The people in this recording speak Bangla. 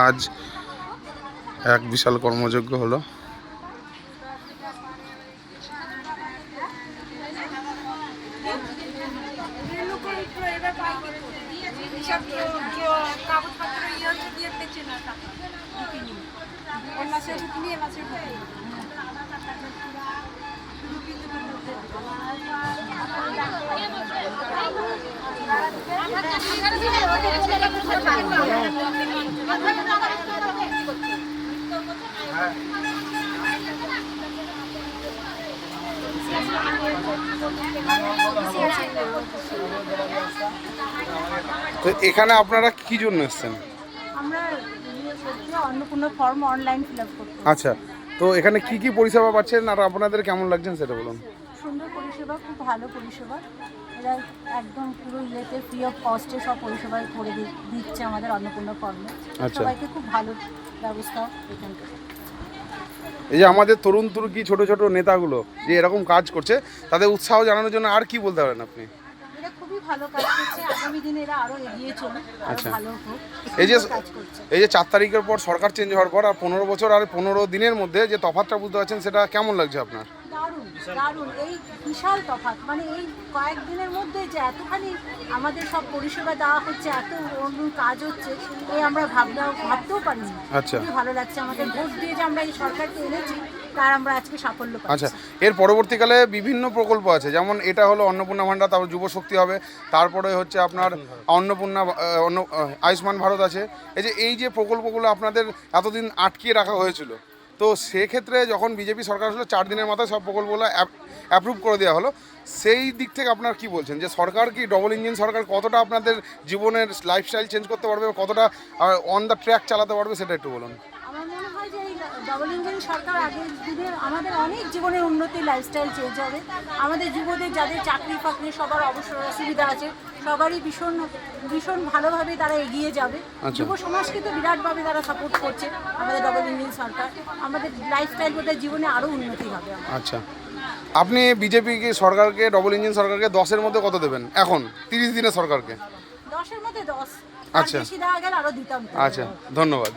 আজ এক বিশাল কর্মযজ্ঞ হলো। তো এখানে আপনারা কি জন্য এসেছেন? আমরা Annapurna form online fill up করতে। আচ্ছা, তো এখানে কি কি পরিষেবা পাচ্ছেন আর আপনাদের কেমন লাগছেন সেটা বলুন। সুন্দর পরিষেবা, খুব ভালো পরিষেবা। এরা একদম পুরো ইয়েতে ফ্রি অফ কস্টে সব পরিষেবা করে দিচ্ছে আমাদের অন্নপূর্ণা ফর্মে। আচ্ছা, সবাইকে খুব ভালো ব্যবস্থা এখানকার। এই যে আমাদের তরুণ তুর্কি ছোট ছোট নেতাগুলো যে এরকম কাজ করছে, তাদের উৎসাহ জানানোর জন্য আর কি বলতে পারেন আপনি? এরা খুবই ভালো কাজ করছে, আগামী দিনে এরা আরো এগিয়ে চলুক, আরো আচ্ছা, ভালো হোক। এই যে 4 তারিখের পর সরকার চেঞ্জ হওয়ার পর আর 15 বছর আর 15 দিনের মধ্যে যে তফাৎটা বুঝতে পারছেন, সেটা কেমন লাগছে আপনার? দারুণ দারুণ, এই বিশাল তফাৎ। মানে এই কয়েকদিনের মধ্যে যে এতখানি আমাদের সব পরিষেবা দেওয়া হচ্ছে, এত অন্য কাজ হচ্ছে, এই আমরা ভাবতেও পারিনি। আচ্ছা, খুবই ভালো লাগছে। আমাদের ভোট দিয়ে যে আমরা এই সরকারকে এনেছি, তার আমরা আজকে সাফল্য পাচ্ছি। আচ্ছা, এর পরবর্তীকালে বিভিন্ন প্রকল্প আছে, যেমন এটা হলো অন্নপূর্ণা ভাণ্ডার, তারপর যুব শক্তি হবে, তারপরে হচ্ছে আপনার অন্নপূর্ণা আয়ুষ্মান ভারত আছে। এই যে প্রকল্পগুলো আপনাদের এতদিন আটকিয়ে রাখা হয়েছিল, তো সেক্ষেত্রে যখন বিজেপি সরকার আসলো 4 দিনের মাথায় সব প্রকল্পগুলো অ্যাপ্রুভ করে দেওয়া হলো, সেই দিক থেকে আপনার কি বলছেন যে সরকার কি ডবল ইঞ্জিন সরকার কতটা আপনাদের জীবনের লাইফস্টাইল চেঞ্জ করতে পারবে, কতটা অন দ্য ট্র্যাক চালাতে পারবে, সেটা একটু বলুন। আমার মনে হয় যে এই ডবল ইঞ্জিন সরকার আগের দিনে আমাদের অনেক জীবনের উন্নতি, লাইফস্টাইল চেঞ্জ হবে। আমাদের যুবদের যাদের চাকরি ফাকরি সবার অবসর অসুবিধা আছে, সবারই ভীষণ ভীষণ ভালোভাবে তারা এগিয়ে যাবে। যুব সমাজকে তো বিরাটভাবে তারা সাপোর্ট করছে আমাদের ডবল ইঞ্জিন সরকার। আমাদের লাইফস্টাইল বোধহয় জীবনে আরও উন্নতি হবে। আচ্ছা, আপনি বিজেপি সরকারকে, ডবল ইঞ্জিন সরকারকে 10-এর মধ্যে কত দেবেন এখন 30 দিনের সরকারকে? 10-এর মধ্যে 10। আচ্ছা, বেশি দেওয়া গেলে আরও দিতাম। আচ্ছা, ধন্যবাদ।